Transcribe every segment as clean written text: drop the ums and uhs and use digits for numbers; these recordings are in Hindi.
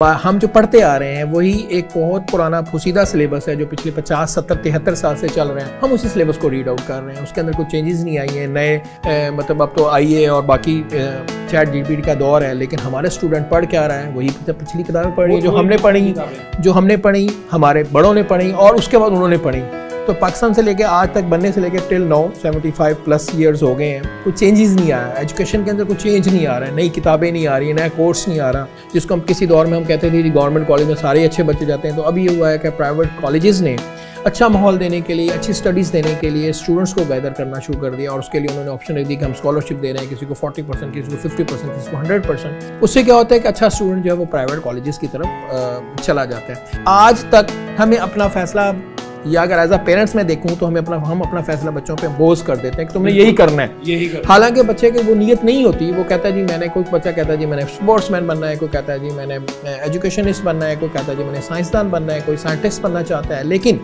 हम जो पढ़ते आ रहे हैं वही एक बहुत पुराना फुसीदा सिलेबस है जो पिछले 50, 70, 73 साल से चल रहे हैं। हम उसी सिलेबस को रीड आउट कर रहे हैं, उसके अंदर कोई चेंजेस नहीं आई हैं। नए मतलब अब तो IA और बाकी चैट GPT का दौर है, लेकिन हमारे स्टूडेंट पढ़ क्या रहा है वही पिछली किताबें पढ़ रही है जो हमने पढ़ी, हमारे बड़ों ने पढ़ी और उसके बाद उन्होंने पढ़ी। तो पाकिस्तान से लेके आज तक बनने से लेके टिल नाउ 75+ ईयर्स हो गए हैं, कोई चेंजेस नहीं आया। एजुकेशन के अंदर कोई चेंज नहीं आ रहा है, नई किताबें नहीं आ रही है, नया कोर्स नहीं आ रहा। जिसको हम किसी दौर में हम कहते थे गवर्नमेंट कॉलेज में सारे अच्छे बच्चे जाते हैं, तो अभी ये हुआ है कि प्राइवेट कॉलेजेस ने अच्छा माहौल देने के लिए, अच्छी स्टडीज़ देने के लिए स्टूडेंट्स को गैदर करना शुरू कर दिया। और उसके लिए उन्होंने ऑप्शन रख दी कि हम स्कॉलरशिप दे रहे हैं, किसी को 40%, किसी को 50%, किसी को 100%। उससे क्या होता है कि अच्छा स्टूडेंट जो है वो प्राइवेट कॉलेजेस की तरफ चला जाता है। आज तक हमें अपना फैसला, या अगर एज अ पेरेंट्स में देखूं तो हम अपना फैसला बच्चों पे बोझ कर देते हैं कि तुमने यही करना है। हालांकि बच्चे की वो नीयत नहीं होती। वो कहता है जी कोई बच्चा कहता है जी मैंने स्पोर्ट्समैन बनना है, कोई कहता है जी मैंने एजुकेशनिस्ट बनना है, कोई कहता है जी मैंने साइंसदान बनना है, कोई साइंटिस्ट बनना चाहता है। लेकिन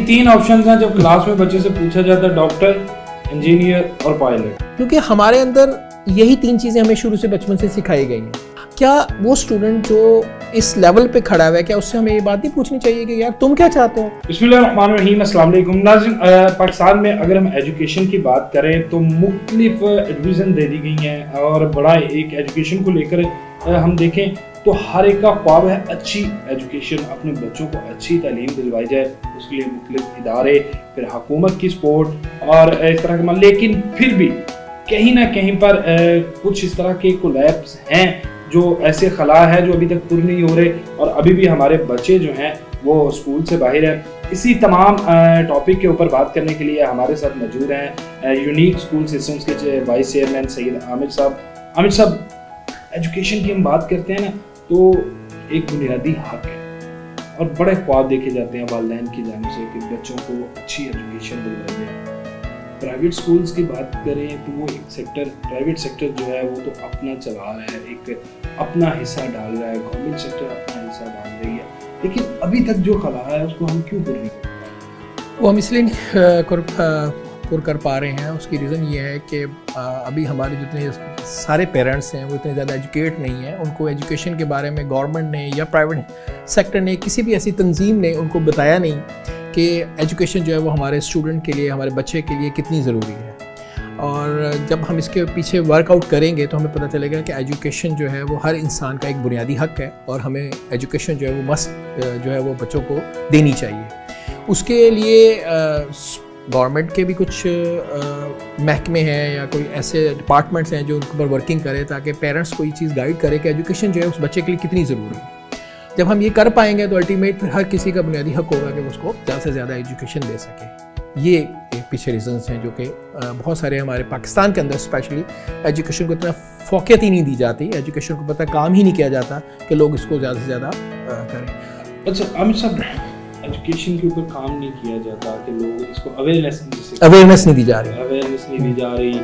तीन ऑप्शन हैं जब क्लास में बच्चे से पूछा जाता है, डॉक्टर, इंजीनियर और पायलट। क्योंकि हमारे अंदर यही 3 चीज़ें हमें शुरू से बचपन से सिखाई गई हैं। क्या वो स्टूडेंट जो इस लेवल पे खड़ा हुआ है, क्या उससे हमें ये बात नहीं पूछनी चाहिए कि यार तुम क्या चाहते हो? बिस्मिल्लाहिर्रहमानिर्रहीम, अस्सलाम वालेकुम नाज़रीन। पाकिस्तान में अगर हम एजुकेशन की बात करें तो मुख्तलिफ एडविज़न दे दी गई हैं और बड़ा एक एजुकेशन को लेकर हम देखें तो हर एक का ख्वाब है अच्छी एजुकेशन, अपने बच्चों को अच्छी तालीम दिलवाई जाए। उसके लिए मुख्तलिफ इदारे, फिर हुकूमत की सपोर्ट और इस तरह के, लेकिन फिर भी कहीं ना कहीं पर कुछ इस तरह के कोलैप्स हैं जो ऐसे खला है जो अभी तक पूरे नहीं हो रहे और अभी भी हमारे बच्चे जो हैं वो स्कूल से बाहर हैं। इसी तमाम टॉपिक के ऊपर बात करने के लिए हमारे साथ मौजूद हैं यूनिक स्कूल सिस्टम्स के वाइस चेयरमैन सैयद आमिर साहब। आमिर साहब, एजुकेशन की हम बात करते हैं ना तो एक बुनियादी हक है और बड़े ख्वाब देखे जाते हैं वालिदैन की जानिब से कि बच्चों को अच्छी एजुकेशन दिलवाई जाए। प्राइवेट स्कूल्स की बात करें तो वो एक सेक्टर, प्राइवेट सेक्टर जो है वो तो अपना चला रहा है, एक अपना हिस्सा डाल रहा है, गवर्नमेंट सेक्टर अपना हिस्सा डाल रही है, लेकिन अभी तक जो खला है उसको हम क्यों पूरी नहीं कर रहे? वो हम इसलिए नहीं कर पा रहे हैं। उसकी रीज़न ये है कि अभी हमारे जितने सारे पेरेंट्स हैं वो इतने ज़्यादा एजुकेट नहीं हैं। उनको एजुकेशन के बारे में गवर्नमेंट ने या प्राइवेट सेक्टर ने, किसी भी ऐसी तंजीम ने उनको बताया नहीं कि एजुकेशन जो है वो हमारे स्टूडेंट के लिए, हमारे बच्चे के लिए कितनी ज़रूरी है। और जब हम इसके पीछे वर्कआउट करेंगे तो हमें पता चलेगा कि एजुकेशन जो है वो हर इंसान का एक बुनियादी हक है और हमें एजुकेशन जो है वो मस्ट जो है वो बच्चों को देनी चाहिए। उसके लिए गवर्नमेंट के भी कुछ महकमे हैं या कोई ऐसे डिपार्टमेंट्स हैं जो उनके ऊपर वर्किंग करें ताकि पेरेंट्स को ये चीज़ गाइड करे कि एजुकेशन जो है उस बच्चे के लिए कितनी ज़रूरी है। जब हम ये कर पाएंगे तो अल्टीमेट फिर हर किसी का बुनियादी हक होगा कि उसको ज़्यादा से ज़्यादा एजुकेशन दे सके। ये एक पीछे रीजंस हैं जो कि बहुत सारे हमारे पाकिस्तान के अंदर स्पेशली एजुकेशन को इतना फोकियत ही नहीं दी जाती, एजुकेशन को पता काम ही नहीं किया जाता कि लोग इसको ज़्यादा से ज़्यादा करें। अच्छा आमिर साहब, एजुकेशन के ऊपर काम नहीं किया जाता कि लोग इसको अवेयरनेस नहीं दी जा रही।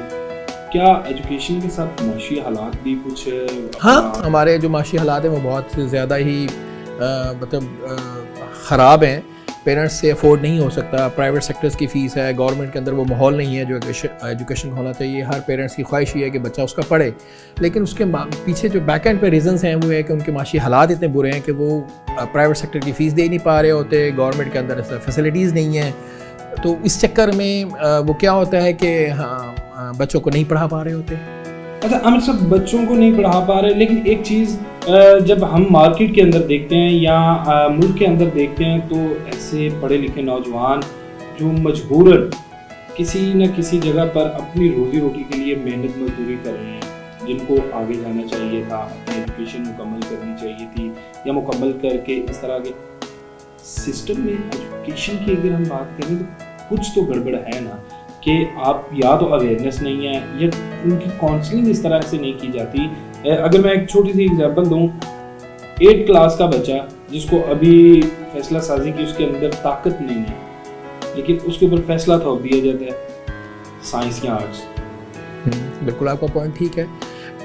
क्या एजुकेशन के साथ माशी हालात भी कुछ? हाँ, हमारे जो माशी हालात हैं वो बहुत ज़्यादा ही ख़राब हैं। पेरेंट्स से अफोर्ड नहीं हो सकता, प्राइवेट सेक्टर्स की फ़ीस है, गवर्नमेंट के अंदर वो माहौल नहीं है जो एजुकेशन होना चाहिए। हर पेरेंट्स की ख्वाहिश ये है कि बच्चा उसका पढ़े, लेकिन उसके पीछे जो बैक एंड पे रीज़न्स हैं वो है कि उनके माशी हालात इतने बुरे हैं कि वो प्राइवेट सेक्टर की फ़ीस दे नहीं पा रहे होते, गवर्नमेंट के अंदर ऐसा फैसिलिटीज़ नहीं है। तो इस चक्कर में वो क्या होता है कि हाँ, बच्चों को नहीं पढ़ा पा रहे होते। अच्छा आमिर साहब, बच्चों को नहीं पढ़ा पा रहे, लेकिन एक चीज़ जब हम मार्केट के अंदर देखते हैं या मुल्क के अंदर देखते हैं तो ऐसे पढ़े लिखे नौजवान जो मजबूरन किसी न किसी जगह पर अपनी रोजी रोटी के लिए मेहनत मजदूरी कर रहे हैं, जिनको आगे जाना चाहिए था, अपनी एजुकेशन मुकम्मल करनी चाहिए थी या मुकम्मल करके इस तरह के सिस्टम में एजुकेशन की अगर हम बात करें तो कुछ तो गड़बड़ है ना, कि आप या तो अवेयरनेस नहीं है या उनकी काउंसलिंग इस तरह से नहीं की जाती। अगर मैं एक छोटी सी एग्जांपल दूं, 8 क्लास का बच्चा जिसको अभी फैसला साजी की उसके अंदर ताकत नहीं है, लेकिन उसके ऊपर फैसला थोप दिया जाता है साइंस या आर्ट्स। बिल्कुल आपका पॉइंट ठीक है।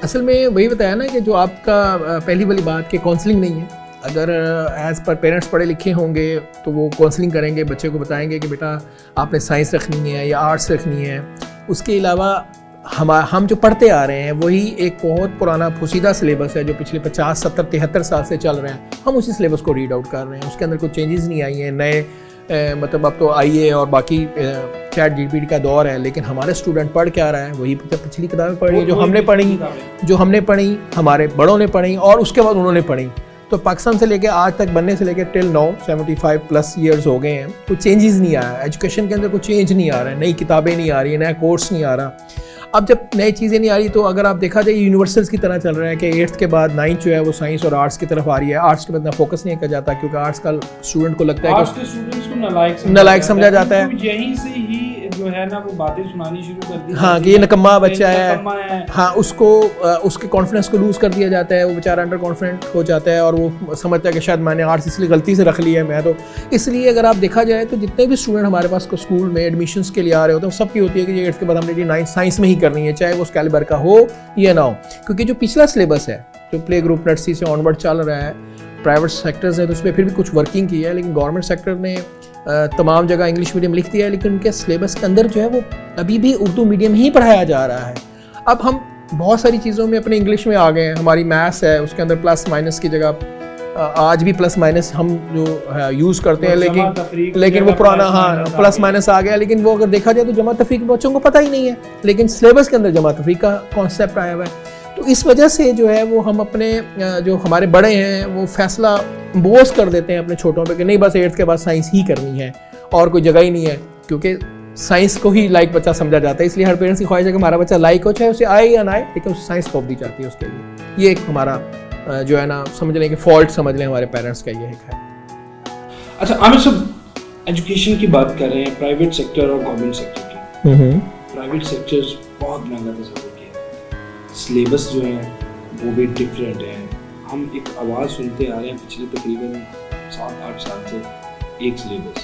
असल में वही बताया ना कि जो आपका पहली वाली बात कि काउंसलिंग नहीं है। अगर एज़ पर पेरेंट्स पढ़े लिखे होंगे तो वो काउंसलिंग करेंगे, बच्चे को बताएंगे कि बेटा आपने साइंस रखनी है या आर्ट्स रखनी है। उसके अलावा हम जो पढ़ते आ रहे हैं वही एक बहुत पुराना फुसीदा सिलेबस है जो पिछले 50, 70, 73 साल से चल रहे हैं। हम उसी सिलेबस को रीड आउट कर रहे हैं, उसके अंदर कोई चेंजेस नहीं आई हैं। नए मतलब अब तो आईए और बाकी चैट जीपीटी का दौर है, लेकिन हमारे स्टूडेंट पढ़ क्या रहा है वही पिछली किताबें पढ़ रही है जो हमने पढ़ी, हमारे बड़ों ने पढ़ी और उसके बाद उन्होंने पढ़ी। तो पाकिस्तान से लेके आज तक बनने से लेके टिल नाउ 75+ ईयर्स हो गए हैं, कोई चेंजेस नहीं आया। एजुकेशन के अंदर कोई चेंज नहीं आ रहा है, नई किताबें नहीं आ रही है, नया कोर्स नहीं आ रहा। अब जब नई चीज़ें नहीं आ रही तो अगर आप देखा जाए यूनिवर्सल्स की तरह चल रहा है कि 8th के बाद 9th जो है वो साइंस और आर्ट्स की तरफ आ रही है। आर्ट्स के बाद ना फोकस नहीं किया जाता क्योंकि आर्ट्स का स्टूडेंट को लगता है कि स्टूडेंट्स को नालायक समझा जाता है। यहीं से ही जो है ना वो बातें सुनानी शुरू कर दी, हाँ कि ये नकम्मा बच्चा है, हाँ उसको उसके कॉन्फिडेंस को लूज़ कर दिया जाता है, वो बेचारा अंडर कॉन्फिडेंट हो जाता है और वो समझता है कि शायद मैंने आर्ट्स इसलिए गलती से रख लिया है मैं तो। इसलिए अगर आप देखा जाए तो जितने भी स्टूडेंट हमारे पास को स्कूल में एडमिशन्स के लिए आ रहे होते हैं सबकी होती है कि ये 8th के बाद हमने जी 9th साइंस में ही करनी है, चाहे वो कैलिबर का हो या ना हो। क्योंकि जो पिछला सिलेबस है जो प्ले ग्रुप नर्सरी से ऑनवर्ड चल रहा है, प्राइवेट सेक्टर्स है तो उसमें फिर भी कुछ वर्किंग की है, लेकिन गवर्नमेंट सेक्टर ने तमाम जगह इंग्लिश मीडियम लिख दिया है, लेकिन उनके सिलेबस के अंदर जो है वो अभी भी उर्दू मीडियम ही पढ़ाया जा रहा है। अब हम बहुत सारी चीज़ों में अपने इंग्लिश में आ गए हैं। हमारी मैथ्स है उसके अंदर प्लस माइनस की जगह आज भी प्लस माइनस हम जो यूज़ करते हैं, लेकिन वो पुराना हाँ प्लस माइनस आ गया। लेकिन वो अगर देखा जाए तो जमा तफरीक बच्चों को पता ही नहीं है, लेकिन सिलेबस के अंदर जमा तफरीक का कॉन्सेप्ट आया हुआ है। तो इस वजह से जो है वो हम अपने जो हमारे बड़े हैं वो फैसला बोझ कर देते हैं अपने छोटों पे कि नहीं बस 8th के बाद साइंस ही करनी है और कोई जगह ही नहीं है, क्योंकि साइंस को ही लाइक बच्चा समझा जाता है। इसलिए हर पेरेंट्स की ख्वाहिश है कि हमारा बच्चा लाइक हो, चाहे उसे आए या ना आए, लेकिन उसे साइंस स्कोप दी जाती है उसके लिए। ये एक हमारा जो है ना समझ लें कि फॉल्ट समझ लें हमारे पेरेंट्स का ये है। अच्छा आमिर साहब, एजुकेशन की बात कर रहे हैं प्राइवेट सेक्टर और गवर्नमेंट सेक्टर की। प्राइवेट सेक्टर्स बहुत महंगा तस्वीर किया, सिलेबस जो है वो भी डिफरेंट है। हम एक आवाज़ सुनते आ रहे हैं पिछले तकरीबन 7-8 साल से एक सिलेबस,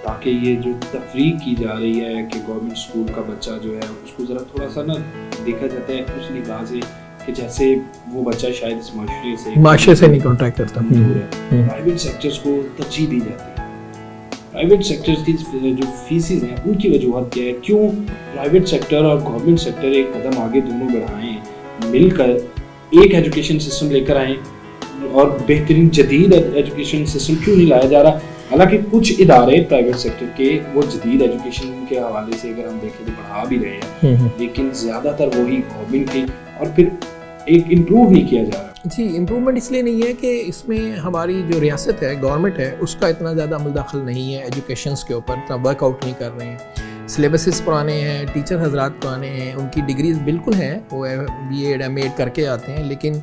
ताकि ये जो तफरीक की जा रही है कि गवर्नमेंट स्कूल का बच्चा जो है उसको ज़रा थोड़ा सा ना देखा जाता है उस निगाह से कि जैसे वो बच्चा शायद इस माशरे से नहीं कॉन्टैक्ट करता। प्राइवेट सेक्टर्स को तरजीह दी जाती है। प्राइवेट सेक्टर्स की जो फीसेस हैं उनकी वजूहत क्या है? क्यों प्राइवेट सेक्टर और गवर्नमेंट सेक्टर एक कदम आगे दोनों बढ़ाएं, मिलकर एक एजुकेशन सिस्टम लेकर आएँ और बेहतरीन जदीद एजुकेशन सिस्टम क्यों नहीं लाया जा रहा? हालांकि कुछ इदारे प्राइवेट सेक्टर के वो जदीद एजुकेशन के हवाले से अगर हम देखें तो बढ़ा भी रहे हैं, लेकिन ज़्यादातर वही गवर्नमेंट की, और फिर एक इम्प्रूव नहीं किया जा रहा। जी, इम्प्रूवमेंट इसलिए नहीं है कि इसमें हमारी जो रियासत है, गवर्नमेंट है, उसका इतना ज़्यादा अमल दखल नहीं है एजुकेशंस के ऊपर, इतना वर्कआउट नहीं कर रहे हैं। सिलेबसेस पुराने हैं, टीचर हजरात पुराने हैं, उनकी डिग्रीज बिल्कुल हैं, वो BEd MAd करके आते हैं, लेकिन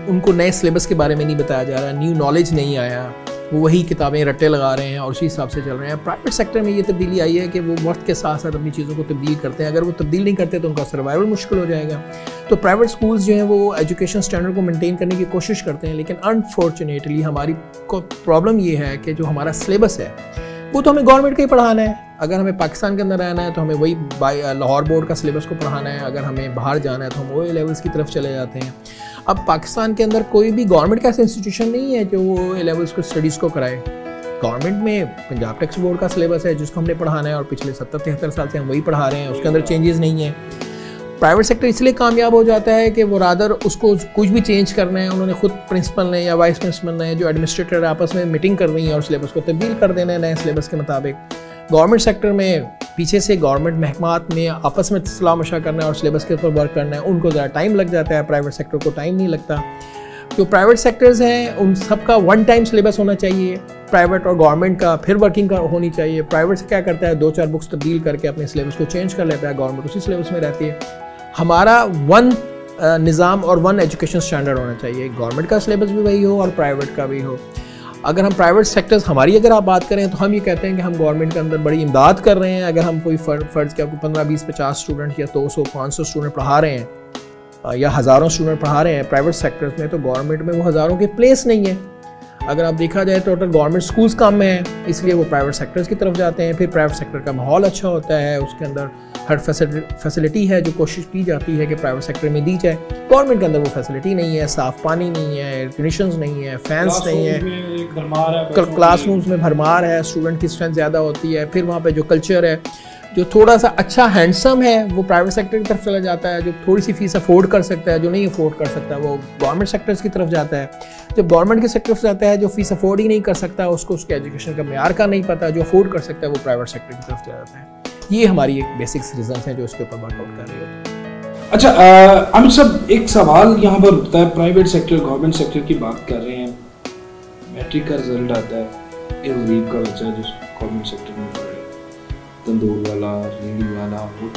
उनको नए सिलेबस के बारे में नहीं बताया जा रहा, न्यू नॉलेज नहीं आया, वो वही किताबें रट्टे लगा रहे हैं और उसी हिसाब से चल रहे हैं। प्राइवेट सेक्टर में ये तब्दीली आई है कि वो वक्त के साथ साथ अपनी चीज़ों को तब्दील करते हैं। अगर वो तब्दील नहीं करते तो उनका सर्वाइवल मुश्किल हो जाएगा। तो प्राइवेट स्कूल्स जो हैं वो एजुकेशन स्टैंडर्ड को मेंटेन करने की कोशिश करते हैं, लेकिन अनफॉर्चुनेटली हमारी प्रॉब्लम ये है कि जो हमारा सिलेबस है वो तो हमें गवर्नमेंट का ही पढ़ाना है। अगर हमें पाकिस्तान के अंदर रहना है तो हमें वही लाहौर बोर्ड का सिलेबस को पढ़ाना है, अगर हमें बाहर जाना है तो हम OA लेवल्स की तरफ चले जाते हैं। अब पाकिस्तान के अंदर कोई भी गवर्नमेंट का ऐसा इंस्टीट्यूशन नहीं है जो वो OA लेवल्स को स्टडीज़ को कराए। गवर्नमेंट में पंजाब टेक्स्ट बोर्ड का सिलेबस है जिसको हमने पढ़ाना है और पिछले 70-73 साल से हम वही पढ़ा रहे हैं, उसके अंदर चेंजेस नहीं है। प्राइवेट सेक्टर इसलिए कामयाब हो जाता है कि वो रादर उसको कुछ भी चेंज करना है, उन्होंने खुद प्रिंसिपल ने या वाइस प्रिंसिपल ने जो एडमिनिस्ट्रेटर आपस में मीटिंग करनी है और सिलेबस को तब्दील कर देना है नए सिलेबस के मुताबिक। गवर्नमेंट सेक्टर में पीछे से गवर्नमेंट महकमात में आपस में सलाह मशवरा करना है और सिलेबस के ऊपर वर्क करना है, उनको ज़रा टाइम लग जाता है, प्राइवेट सेक्टर को टाइम नहीं लगता। जो प्राइवेट सेक्टर्स हैं उन सब का वन टाइम सिलेबस होना चाहिए, प्राइवेट और गवर्नमेंट का फिर वर्किंग होनी चाहिए। प्राइवेट से क्या करता है, 2-4 बुक्स तब्दील करके अपने सिलेबस को चेंज कर लेता है, गवर्नमेंट उसी सिलेबस में रहती है। हमारा वन निज़ाम और वन एजुकेशन स्टैंडर्ड होना चाहिए, गवर्नमेंट का सिलेबस भी वही हो और प्राइवेट का भी हो। अगर हम प्राइवेट सेक्टर्स हमारी अगर आप बात करें तो हम ये कहते हैं कि हम गवर्नमेंट के अंदर बड़ी इमदाद कर रहे हैं। अगर हम कोई फ़र्ज़ के आपको 15, 20, 50 स्टूडेंट या 200-500 स्टूडेंट पढ़ा रहे हैं या हज़ारों स्टूडेंट पढ़ा रहे हैं प्राइवेट सेक्टर्स में, तो गवर्नमेंट में वो हज़ारों के प्लेस नहीं है। अगर आप देखा जाए टोटल गवर्नमेंट स्कूल्स कम हैं, इसलिए वो प्राइवेट सेक्टर्स की तरफ जाते हैं। फिर प्राइवेट सेक्टर का माहौल अच्छा होता है, उसके अंदर हर फैसिलिटी है जो कोशिश की जाती है कि प्राइवेट सेक्टर में दी जाए। गवर्नमेंट के अंदर वो फैसिलिटी नहीं है, साफ़ पानी नहीं है, एयर कंडीशंस नहीं है, फैंस नहीं है, क्लासरूम्स में भरमार है, स्टूडेंट की स्ट्रेंथ ज़्यादा होती है। फिर वहाँ पे जो कल्चर है जो थोड़ा सा अच्छा हैंडसम है वो प्राइवेट सेक्टर की तरफ चला जाता है, जो थोड़ी सी फीस अफोर्ड कर सकता है, जो नहीं अफोर्ड कर सकता वो गवर्नमेंट सेक्टर्स की तरफ जाता है। जब गवर्नमेंट के सेक्टर से जाता है, जो फीस अफोर्ड ही नहीं कर सकता, उसको उसके एजुकेशन का मेयार का नहीं पता, जो अफोर्ड कर सकता है वो प्राइवेट सेक्टर की तरफ चला जाता है। ये हमारी एक बेसिक्स रीजन है जो इसके ऊपर वर्कआउट कर रही होती है। अच्छा अमित साहब, एक सवाल यहाँ पर उठता है, प्राइवेट सेक्टर गवर्नमेंट सेक्टर की बात कर रहे हैं, मैट्रिक का रिजल्ट आता है, एक गरीब का बच्चा जो गवर्नमेंट सेक्टर में पढ़ रहा है, तंदूर वाला, रेहड़ी वाला, वो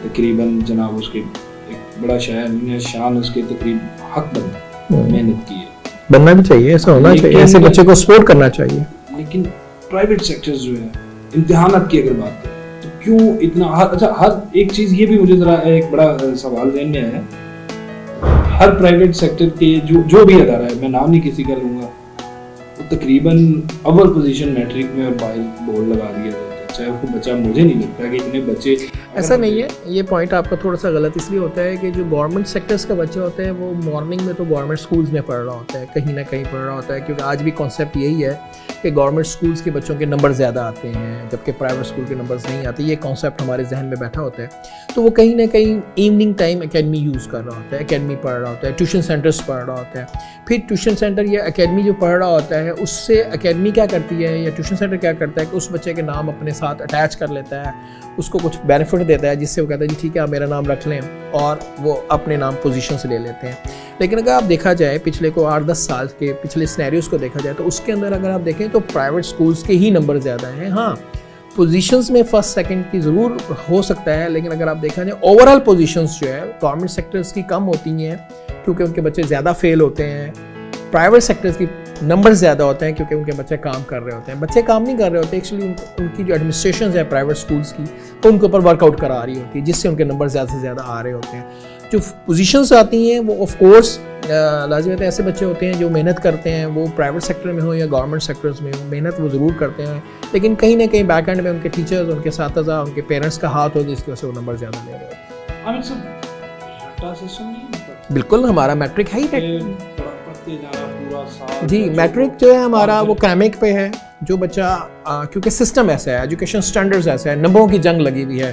तकरीबन जनाब उसके एक बड़ा शहर शान उसके तकरीब हक बनता, मेहनत की है, बनना भी चाहिए, ऐसा होना चाहिए, ऐसे बच्चे को सपोर्ट करना चाहिए। लेकिन प्राइवेट सेक्टर्स जो है, इम्तिहानात की अगर बात करें तो क्यों इतना हर एक चीज़, ये भी मुझे ज़रा एक बड़ा सवाल ज़हन में आया, हर प्राइवेट सेक्टर के जो भी अदारा है, मैं नाम नहीं किसी का लूँगा, तकरीबन अव्वल पोजीशन मैट्रिक में और बाहर बोर्ड लगा दिया जाता है, चाहे वो बच्चा, मुझे नहीं लगता कि इतने बच्चे, ऐसा नहीं है, ये पॉइंट आपका थोड़ा सा गलत इसलिए होता है कि जो गवर्नमेंट सेक्टर्स का बच्चा होता है वो मॉर्निंग में तो गवर्नमेंट स्कूल्स में पढ़ रहा होता है, कहीं ना कहीं पढ़ रहा होता है, क्योंकि आज भी कॉन्सेप्ट यही है कि गवर्नमेंट स्कूल्स के बच्चों के नंबर ज़्यादा आते हैं जबकि प्राइवेट स्कूल के नंबर्स नहीं आते, ये कॉन्सेप्ट हमारे जहन में बैठा होता है। तो वो कहीं ना कहीं इवनिंग टाइम एकेडमी यूज़ कर रहा होता है, एकेडमी पढ़ रहा होता है, ट्यूशन सेंटर्स पढ़ रहा होता है, फिर ट्यूशन सेंटर या एकेडमी जो पढ़ रहा होता है उससे एकेडमी क्या करती है या ट्यूशन सेंटर क्या करता है कि उस बच्चे के नाम अपने साथ अटैच कर लेता है, उसको कुछ बेनिफिट देता है जिससे वो कहता है जी ठीक है आप मेरा नाम रख लें, और वो अपने नाम पोजीशन से ले लेते हैं। लेकिन अगर आप देखा जाए पिछले को 8-10 साल के पिछले सिनेरियोस को देखा जाए तो उसके अंदर अगर आप देखें तो प्राइवेट स्कूल्स के ही नंबर ज़्यादा हैं। हाँ, पोजीशंस में फर्स्ट सेकंड की ज़रूर हो सकता है, लेकिन अगर आप देखा जाए ओवरऑल पोजीशंस जो है गवर्नमेंट सेक्टर्स की कम होती हैं क्योंकि उनके बच्चे ज़्यादा फेल होते हैं, प्राइवेट सेक्टर्स की नंबर ज़्यादा होते हैं क्योंकि उनके बच्चे काम कर रहे होते हैं। बच्चे काम नहीं कर रहे होते, एक्चुअली उनकी जो एडमिनिस्ट्रेशन है प्राइवेट स्कूल्स की वो उनके ऊपर वर्कआउट करा रही होती है जिससे उनके नंबर ज़्यादा से ज़्यादा आ रहे होते हैं। जो पोजीशंस आती हैं वो ऑफ कोर्स लाज़िमत ऐसे बच्चे होते हैं जो मेहनत करते हैं, वो प्राइवेट सेक्टर में हो या गवर्नमेंट सेक्टर्स में हो, मेहनत वो ज़रूर करते हैं, लेकिन कहीं ना कहीं बैक एंड में उनके टीचर्स, उनके साथीज़ा, उनके पेरेंट्स का हाथ हो जिसकी वजह से वो नंबर ज़्यादा ले रहे होते हैं। बिल्कुल, हमारा मैट्रिक है ही जी, मैट्रिक जो है हमारा वो क्रैमिक पे है, जो बच्चा क्योंकि सिस्टम ऐसा है, एजुकेशन स्टैंडर्ड्स ऐसा है, नंबरों की जंग लगी हुई है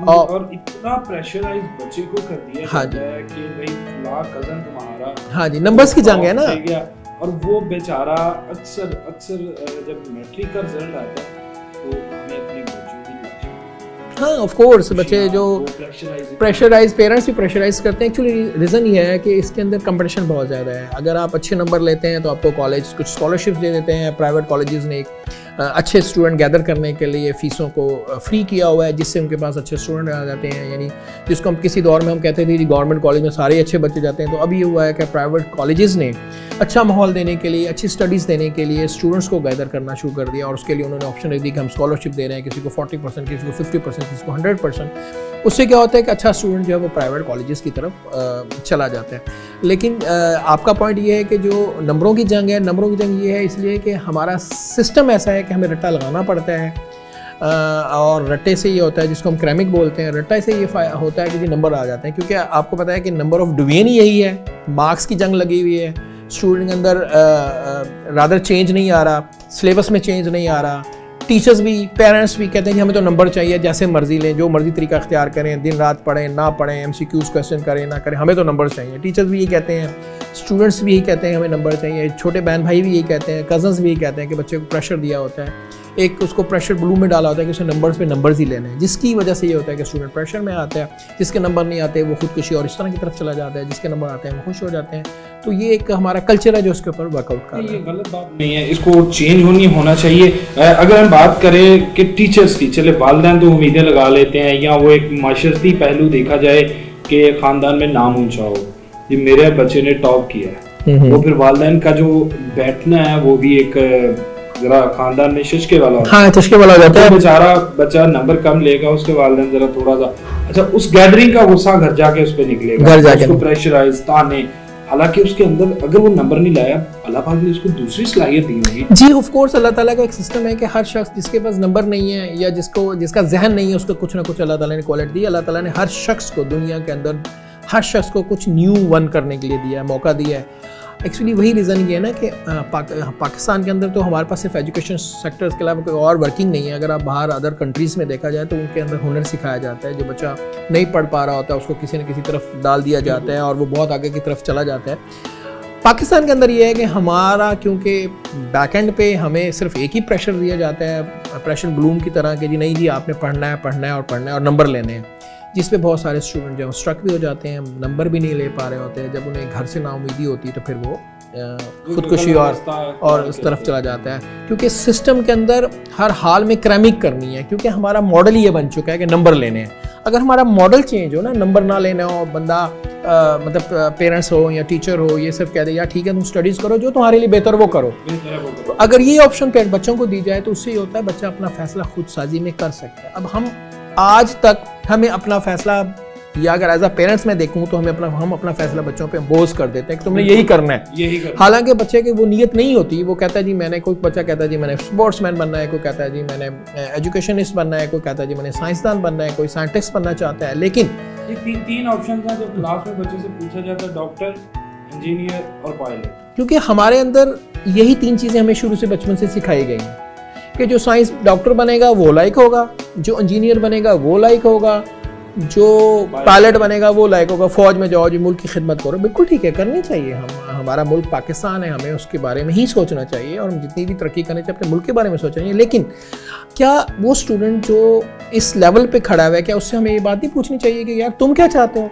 और इतना प्रेशराइज बच्चे को कर दिया जाता है कि भाई फला कजन तुम्हारा, हाँ जी, नंबर्स की जंग है ना, और वो बेचारा अक्सर जब मैट्रिक का रिजल्ट आता है तो हमें अपनी बच्चों की, हाँ ऑफ कोर्स बच्चे जो प्रेशराइज, पेरेंट्स भी प्रेशराइज करते हैं। एक्चुअली रीज़न ये है कि इसके अंदर कंपटीशन बहुत ज़्यादा है। अगर आप अच्छे नंबर लेते हैं तो आपको कॉलेज कुछ स्कॉलरशिप्स दे देते हैं, प्राइवेट कॉलेजेस ने एक अच्छे स्टूडेंट गैदर करने के लिए फ़ीसों को फ्री किया हुआ है जिससे उनके पास अच्छे स्टूडेंट आ जाते हैं, यानी जिसको हम किसी दौर में हम कहते थे गवर्नमेंट कॉलेज में सारे अच्छे बच्चे जाते हैं, तो अब ये हुआ है कि प्राइवेट कॉलेजेस ने अच्छा माहौल देने के लिए, अच्छी स्टडीज़ देने के लिए स्टूडेंट्स को गैदर करना शुरू कर दिया, और उसके लिए उन्होंने ऑप्शन रख दी कि हम स्कॉलरशिप दे रहे हैं, किसी को 40%, किसी को 50%, किसी को 100%। उससे क्या होता है कि अच्छा स्टूडेंट जो है वो प्राइवेट कॉलेजेस की तरफ चला जाता है। लेकिन आपका पॉइंट ये है कि जो नंबरों की जंग है, नंबरों की जंग ये है इसलिए कि हमारा सिस्टम ऐसा है कि हमें रट्टा लगाना पड़ता है, और रट्टे से ये होता है जिसको हम क्रैमिक बोलते हैं, रट्टा से ये होता है कि जी नंबर आ जाते हैं, क्योंकि आपको पता है कि नंबर ऑफ डिवीजन यही है, मार्क्स की जंग लगी हुई है, स्टूडेंट के अंदर रादर चेंज नहीं आ रहा, सिलेबस में चेंज नहीं आ रहा, टीचर्स भी, पेरेंट्स भी कहते हैं कि हमें तो नंबर चाहिए, जैसे मर्जी लें, जो मर्जी तरीका इख्तियार करें, दिन रात पढ़ें ना पढ़ें, MCQs क्वेश्चन करें ना करें, हमें तो नंबर चाहिए। टीचर्स भी यही कहते हैं, स्टूडेंट्स भी यही कहते हैं हमें नंबर चाहिए, छोटे बहन भाई भी यही कहते हैं, कजन्स भी यही कहते हैं कि बच्चे को प्रेशर दिया होता है, एक उसको प्रेशर ब्लू में डाला होता है कि उसे नंबर्स पे नंबर्स ही लेने हैं, जिसकी वजह से ये होता है कि स्टूडेंट प्रेशर में आता है, जिसके नंबर नहीं आते वो खुदकुशी और इस तरह की तरफ चला जाता है, जिसके नंबर आते हैं वो खुश हो जाते हैं। तो ये एक हमारा कल्चर है जो उसके ऊपर वर्कआउट कर रहा है। ये गलत बात नहीं है, इसको चेंज होना चाहिए। अगर हम बात करें कि टीचर्स की, चले वालिदैन तो उम्मीदें लगा लेते हैं, या वो एक माशरती पहलू देखा जाए कि ख़ानदान में नाम ऊंचा हो, ये मेरे बच्चे ने टॉप किया है, वो फिर वालिदैन का जो बैठना है वो भी एक जरा खानदान में चस्के वाला होता है। हाँ, चस्के वाला हो जाता है, बेचारा बच्चा नंबर कम लेगा, उसके वालिदैन जरा थोड़ा सा अच्छा उस गैदरिंग का गुस्सा घर जाके उस पर निकलेगा, घर जाके उसको प्रेशराइज, ताने, हालांकि उसके अंदर अगर वो नंबर नहीं लाया, अल्लाह पाक ने उसको दूसरी सलाहियत दी होगी। जी ऑफ कोर्स, अल्लाह ताला का एक सिस्टम है कि हर शख्स जिसके पास नंबर नहीं है या जिसका जहन नहीं है, उसको कुछ ना कुछ अल्लाह ताला ने क्वालिटी दी। अल्लाह ताला ने हर शख्स को दुनिया के अंदर हर शख्स को कुछ न्यू वन करने के लिए दिया है, मौका दिया है। एक्चुअली वही रीज़न ये है ना कि पाकिस्तान के अंदर तो हमारे पास सिर्फ एजुकेशन सेक्टर्स के अलावा कोई और वर्किंग नहीं है। अगर आप बाहर अदर कंट्रीज़ में देखा जाए तो उनके अंदर हुनर सिखाया जाता है। जो बच्चा नहीं पढ़ पा रहा होता है उसको किसी न किसी तरफ डाल दिया जाता है और वो बहुत आगे की तरफ चला जाता है। पाकिस्तान के अंदर ये है कि हमारा क्योंकि बैकएंड पे हमें सिर्फ एक ही प्रेशर दिया जाता है, प्रेशर ब्लूम की तरह कि जी नहीं जी आपने पढ़ना है पढ़ना है और पढ़ना है और नंबर लेने हैं, जिस पे बहुत सारे स्टूडेंट जो स्ट्रक भी हो जाते हैं, नंबर भी नहीं ले पा रहे होते हैं। जब उन्हें घर से नाउमीदी होती है तो फिर वो खुदकुशी और इस तरफ चला जाता है, क्योंकि सिस्टम के अंदर हर हाल में क्रैमिक करनी है, क्योंकि हमारा मॉडल ये बन चुका है कि नंबर लेने हैं। अगर हमारा मॉडल चेंज हो ना, नंबर ना लेना हो, बंदा मतलब पेरेंट्स हो या टीचर हो ये सिर्फ कह दे यार ठीक है तुम स्टडीज़ करो, जो तुम्हारे लिए बेहतर वो करो। तो अगर ये ऑप्शन बच्चों को दी जाए तो उससे ये होता है बच्चा अपना फैसला खुद साजी में कर सकता है। अब हम आज तक हमें अपना फैसला, या अगर एज अ पेरेंट्स मैं देखूं तो हम अपना फैसला बच्चों पे बोझ कर देते हैं कि तुमने यही करना है। हालांकि बच्चे की वो नीयत नहीं होती, वो कहता है जी मैंने, कोई बच्चा कहता है जी मैंने स्पोर्ट्समैन बनना है, कोई कहता है जी मैंने एजुकेशनिस्ट बनना है, कोई कहता है जी मैंने साइंसदान बनना है, कोई साइंटिस्ट बनना चाहता है। लेकिन ये तीन ऑप्शन हैं जब क्लास में बच्चे से पूछा जाता है, डॉक्टर, इंजीनियर और पायलट, क्योंकि हमारे अंदर यही तीन चीज़ें हमें शुरू से बचपन से सिखाई गई हैं कि जो साइंस डॉक्टर बनेगा वो लायक होगा, जो इंजीनियर बनेगा वो लायक होगा, जो पायलट बनेगा वो लायक होगा, फौज में जाओ जी मुल्क की खिदमत करो। बिल्कुल ठीक है, करनी चाहिए। हमारा मुल्क पाकिस्तान है, हमें उसके बारे में ही सोचना चाहिए और हम जितनी भी तरक्की करनी चाहिए अपने मुल्क के बारे में सोचना चाहिए। लेकिन क्या वो स्टूडेंट जो इस लेवल पे खड़ा हुआ है, क्या उससे हमें ये बात नहीं पूछनी चाहिए कि यार तुम क्या चाहते हो?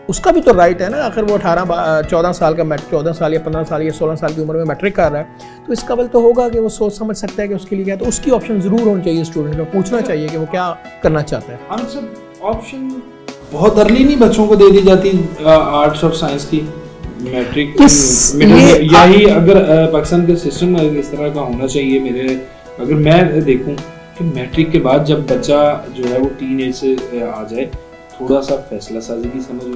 उसका भी तो राइट है ना। आखिर वो 14 साल का 14 साल या 15 साल या 16 साल की उम्र में मैट्रिक कर रहा है, तो इस काबिल तो होगा कि वो सोच समझ सकता है कि उसके लिए क्या है। तो उसकी ऑप्शन ज़रूर होनी चाहिए स्टूडेंट को, पूछना चाहिए कि वो क्या करना चाहता है। हम सब ऑप्शन बहुत अर्ली नहीं बच्चों को दे दी जाती आर्ट्स और साइंस की मैट्रिक यही अगर पाकिस्तान के सिस्टम में इस तरह का होना चाहिए। अगर मैं देखूं कि मैट्रिक के बाद जब बच्चा जो है वो टीन एज से आ जाए, थोड़ा सा फैसला साजी की समझ हो।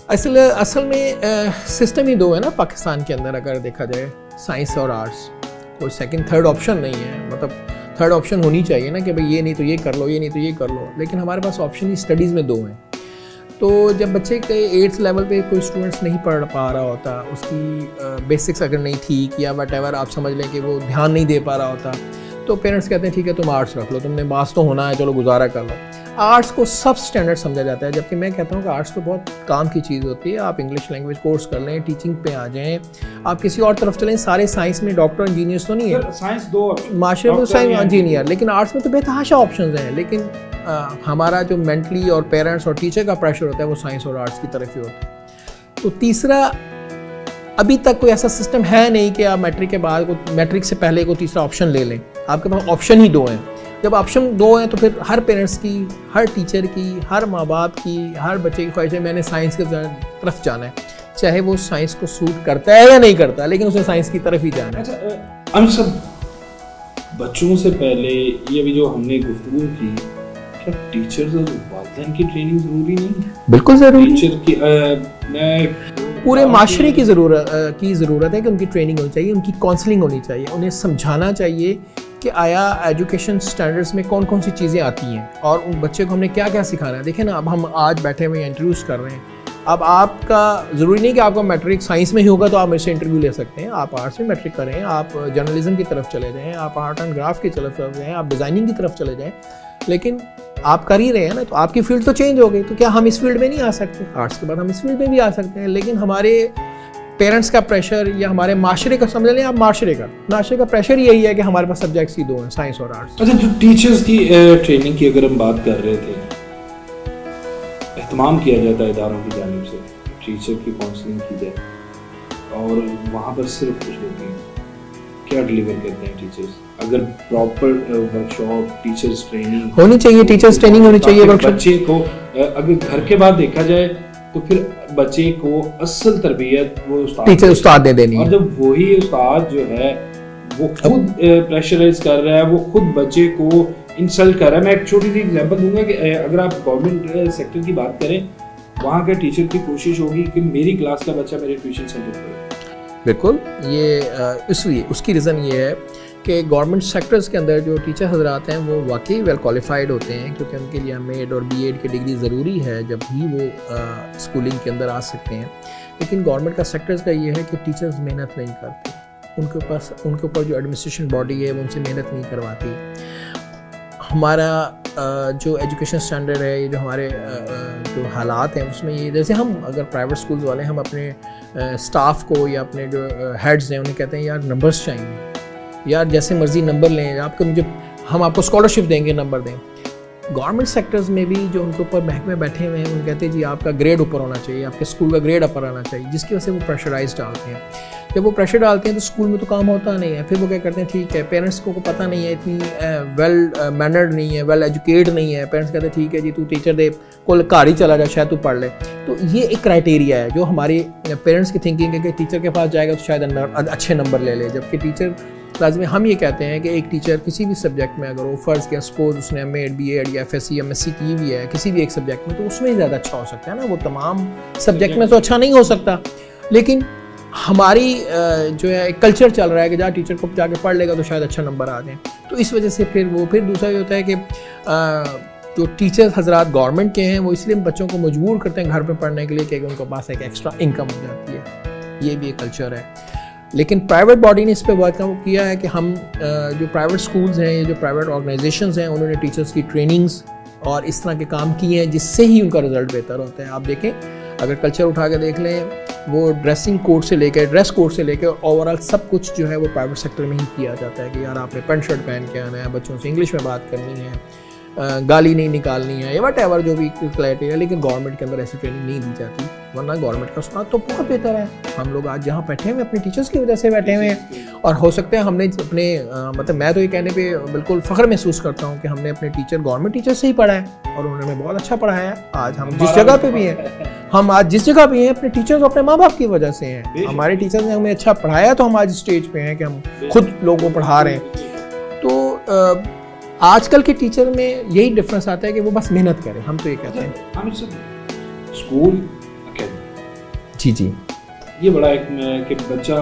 असल में सिस्टम ही दो है ना पाकिस्तान के अंदर, अगर देखा जाए साइंस और आर्ट्स, कोई सेकंड थर्ड ऑप्शन नहीं है। मतलब थर्ड ऑप्शन होनी चाहिए ना कि भाई ये नहीं तो ये कर लो, ये नहीं तो ये कर लो, लेकिन हमारे पास ऑप्शन ही स्टडीज़ में दो हैं। तो जब बच्चे के 8th लेवल पे कोई स्टूडेंट्स नहीं पढ़ पा रहा होता, उसकी बेसिक्स अगर नहीं ठीक या वट एवर आप समझ लें कि वो ध्यान नहीं दे पा रहा होता, तो पेरेंट्स कहते हैं ठीक है तुम आर्ट्स रख लो, तुमने पास तो होना है, चलो गुजारा कर लो। आर्ट्स को सब स्टैंडर्ड समझा जाता है, जबकि मैं कहता हूँ कि आर्ट्स तो बहुत काम की चीज़ होती है। आप इंग्लिश लैंग्वेज कोर्स कर लें, टीचिंग पे आ जाएं, आप किसी और तरफ चलें। सारे साइंस में डॉक्टर इंजीनियर्स तो नहीं है, साइंस दो माशरे में साइंस इंजीनियर, लेकिन आर्ट्स में तो बेतहाशा ऑप्शन हैं। लेकिन हमारा जो मेंटली और पेरेंट्स और टीचर का प्रेशर होता है वो साइंस और आर्ट्स की तरफ ही होता है। तो तीसरा, अभी तक कोई ऐसा सिस्टम है नहीं कि आप मैट्रिक के बाद मैट्रिक से पहले को तीसरा ऑप्शन ले लें। आपके पास ऑप्शन ही दो हैं। जब ऑप्शन दो हैं तो फिर हर पेरेंट्स की, हर टीचर की, हर माँ बाप की, हर बच्चे की ख्वाहिश है मैंने साइंस की तरफ जाना है, चाहे वो साइंस को सूट करता है या नहीं करता, लेकिन उसे साइंस की तरफ ही जाना है। अच्छा, हम सब बच्चों से पहले ये भी जो हमने गुफ्तगू की, क्या टीचर्स और वालिदैन की ट्रेनिंग जरूरी नहीं? बिल्कुल जरूरी। टीचर की पूरे माशरे की ज़रूरत है कि उनकी ट्रेनिंग होनी चाहिए, उनकी काउंसलिंग होनी चाहिए, उन्हें समझाना चाहिए कि आया एजुकेशन स्टैंडर्ड्स में कौन कौन सी चीज़ें आती हैं और उन बच्चे को हमने क्या क्या सिखाना है। देखें ना, अब हम आज बैठे हुए इंटरव्यूज़ कर रहे हैं। अब आपका ज़रूरी नहीं कि आपका मैट्रिक साइंस में ही होगा तो आप मेरे से इंटरव्यू ले सकते हैं। आप आर्ट्स में मैट्रिक करें, आप जर्नलिज्म की तरफ चले जाएँ, आप आर्ट एंड ग्राफ्ट की तरफ चले जाएँ, आप डिज़ाइनिंग की तरफ चले जाएँ, लेकिन आप कर ही रहे हैं ना, तो आपकी फील्ड तो चेंज हो गई। तो क्या हम इस फील्ड में नहीं आ सकते? आर्ट्स के बाद हम इस फील्ड में भी आ सकते हैं, लेकिन हमारे पेरेंट्स का प्रेशर या हमारे माशरे का, समझ लें आप माशरे का प्रेशर यही है कि हमारे पास सब्जेक्ट्स ही दो हैं, साइंस और आर्ट्स। अच्छा, जो टीचर्स की ट्रेनिंग की अगर हम बात कर रहे थे, एहतमाम किया जाता है इदारों की जानिब से, टीचर की काउंसलिंग की जाए और वहाँ पर सिर्फ कुछ लोग हैं, क्या डिलीवर करते हैं टीचर्स? अगर प्रॉपर वर्कशॉप, टीचर्स ट्रेनिंग होनी चाहिए, टीचर्स ट्रेनिंग होनी चाहिए वर्कशॉप। बच्चे को अगर घर के बाद देखा जाए तो फिर बच्चे को असल तरबियत वो उस्ताद ने देनी है, और जब वही उस्ताद जो है वो खुद प्रेशराइज कर रहा है, वो खुद बच्चे को इंसल्ट कर रहा है। मैं एक छोटी सी एग्जांपल दूंगा कि अगर आप गवर्नमेंट सेक्टर की बात करें, वहाँ के टीचर की कोशिश होगी कि मेरी क्लास का बच्चा मेरे ट्यूशन सेंटर पर। बिल्कुल, ये इसलिए उसकी रीज़न ये है कि गवर्नमेंट सेक्टर्स के अंदर जो टीचर हजरात हैं वो वाकई वेल क्वालिफाइड होते हैं, क्योंकि उनके लिए एमएड और बीएड की डिग्री ज़रूरी है जब भी वो स्कूलिंग के अंदर आ सकते हैं। लेकिन गवर्नमेंट का सेक्टर्स का ये है कि टीचर्स मेहनत नहीं करते, उनके ऊपर जो एडमिनिस्ट्रेशन बॉडी है वो उनसे मेहनत नहीं करवाती। हमारा जो एजुकेशन स्टैंडर्ड है, ये जो हमारे जो हालात हैं उसमें ये, जैसे हम अगर प्राइवेट स्कूल्स वाले हम अपने स्टाफ को या अपने जो हेड्स हैं उन्हें कहते हैं यार नंबर्स चाहिए, यार जैसे मर्ज़ी नंबर लें, हम आपको स्कॉलरशिप देंगे, नंबर दें। गवर्नमेंट सेक्टर्स में भी जो उनके ऊपर महकमे बैठे हुए हैं उन कहते हैं जी आपका ग्रेड ऊपर होना चाहिए, आपके स्कूल का ग्रेड ऊपर आना चाहिए, जिसकी वजह से वो प्रेशराइज डालते हैं। जब वो प्रेशर डालते हैं तो स्कूल में तो काम होता नहीं है। फिर वो क्या करते हैं, ठीक है, पेरेंट्स को पता नहीं है, इतनी वेल मैनर्ड नहीं है, वेल एजुकेट नहीं है। पेरेंट्स कहते हैं ठीक है जी तू टीचर दे, कोल घर ही चला जा, शायद तू पढ़ ले। तो ये एक क्राइटेरिया है जो हमारे पेरेंट्स की थिंकिंग है कि टीचर के पास जाएगा तो शायद अच्छे नंबर ले ले, जबकि टीचर लाजमी हम ये कहते हैं कि एक टीचर किसी भी सब्जेक्ट में अगर वो फ़र्ज़ किया सपोज उसने एमएड बीएड या एफएससी एमएससी की भी है किसी भी एक सब्जेक्ट में, तो उसमें ही ज़्यादा अच्छा हो सकता है ना। वो तमाम सब्जेक्ट में तो अच्छा नहीं हो सकता, लेकिन हमारी जो है एक कल्चर चल रहा है कि जहाँ टीचर को जाके पढ़ लेगा तो शायद अच्छा नंबर आ जाए। तो इस वजह से फिर दूसरा ये होता है कि जो टीचर्स हजरात गवर्नमेंट के हैं वो इसलिए बच्चों को मजबूर करते हैं घर पे पढ़ने के लिए कि उनके पास एक एक्स्ट्रा इनकम हो जाती है। ये भी एक कल्चर है। लेकिन प्राइवेट बॉडी ने इस पर बहुत काम किया है कि हम जो प्राइवेट स्कूल्स हैं, जो प्राइवेट ऑर्गेनाइजेशंस हैं, उन्होंने टीचर्स की ट्रेनिंग्स और इस तरह के काम किए हैं जिससे ही उनका रिजल्ट बेहतर होता है। आप देखें, अगर कल्चर उठा के देख लें, वो ड्रेसिंग कोड से लेकर ड्रेस कोड से लेकर ओवरऑल सब कुछ जो है वो प्राइवेट सेक्टर में ही किया जाता है कि यार आपने पैंट शर्ट पहन के आना है, बच्चों से इंग्लिश में बात करनी है, गाली नहीं निकालनी है, या वट एवर जो भी क्राइटेरिया। लेकिन गवर्नमेंट के अंदर ऐसी ट्रेनिंग नहीं दी जाती, वरना गवर्नमेंट का उस्ताद तो बहुत बेहतर है। हम लोग आज जहाँ बैठे हुए अपने टीचर्स की वजह से बैठे हुए हैं, और हो सकता है हमने अपने मतलब मैं तो ये कहने पे बिल्कुल फ़ख्र महसूस करता हूँ कि हमने अपने टीचर गवर्नमेंट टीचर से ही पढ़ा है और उन्होंने बहुत अच्छा पढ़ाया है। आज हम जिस जगह पे भी हैं अपने टीचर्स अपने माँ बाप की वजह से हैं। हमारे टीचर्स ने हमें अच्छा पढ़ाया तो हम आज स्टेज पे हैं कि हम खुद लोगों को पढ़ा रहे हैं। तो आजकल के टीचर में यही डिफरेंस आता है कि वो बस मेहनत करें। हम तो ये कहते हैं स्कूल जी ये बड़ा एक कि बच्चा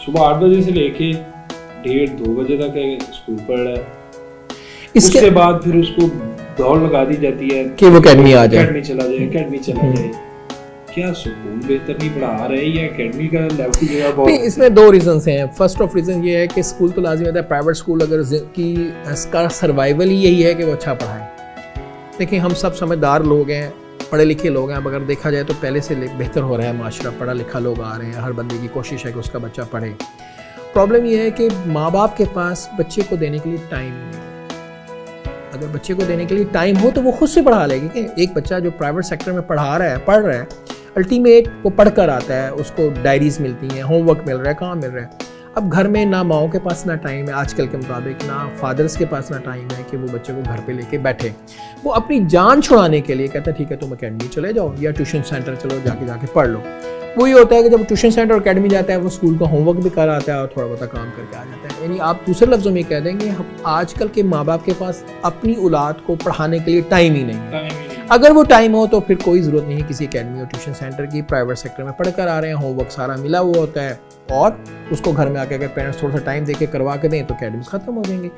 सुबह 8 बजे से लेके 1:30-2 बजे तक स्कूल पढ़ रहा है, इसके बाद फिर उसको दौड़ लगा दी जाती है कि वो अकेडमी आ जाए, अकेडमी चला जाए। क्या स्कूल बेहतर नहीं पढ़ा रहे या एकेडमी का लेवल की जगह बहुत? इसमें 2 रीजंस हैं। फर्स्ट ऑफ रीजन ये है कि स्कूल तो लाजमी होता है, प्राइवेट स्कूल अगर की इसका सर्वाइवल ही यही है कि वो अच्छा पढ़ाए। देखिए हम सब समझदार लोग हैं, पढ़े लिखे लोग हैं। अब अगर देखा जाए तो पहले से बेहतर हो रहा है माशरा, पढ़ा लिखा लोग आ रहे हैं, हर बंदे की कोशिश है कि उसका बच्चा पढ़े। प्रॉब्लम ये है कि माँ बाप के पास बच्चे को देने के लिए टाइम नहीं है। अगर बच्चे को देने के लिए टाइम हो तो वो खुद से पढ़ा लेगी। कि एक बच्चा जो प्राइवेट सेक्टर में पढ़ रहा है अल्टीमेट वो पढ़ कर आता है, उसको डायरीज मिलती हैं, होमवर्क मिल रहा है, काम मिल रहा है। अब घर में ना माओ के पास ना टाइम है आजकल के मुताबिक, ना फादर्स के पास ना टाइम है कि वो बच्चे को घर पे लेके बैठे। वो अपनी जान छुड़ाने के लिए कहता है ठीक है तुम अकेडमी चले जाओ या ट्यूशन सेंटर चलो, जाके पढ़ लो। वो ये होता है कि जब ट्यूशन सेंटर और अकेडमी जाता है वो स्कूल का होमवर्क भी कर आता है और थोड़ा बहुत काम करके आ जाता है। यानी आप दूसरे लफ्ज़ों में कह देंगे हम आजकल के माँ बाप के पास अपनी औलाद को पढ़ाने के लिए टाइम ही नहीं है। अगर वो टाइम हो तो फिर कोई ज़रूरत नहीं है किसी अकेडमी और ट्यूशन सेंटर की। प्राइवेट सेक्टर में पढ़ कर आ रहे हैं, होमवर्क सारा मिला हुआ होता है और उसको घर में आके अगर पेरेंट्स थोड़ा सा टाइम देके करवा के दें तो अकेडमीज ख़त्म हो जाएंगे।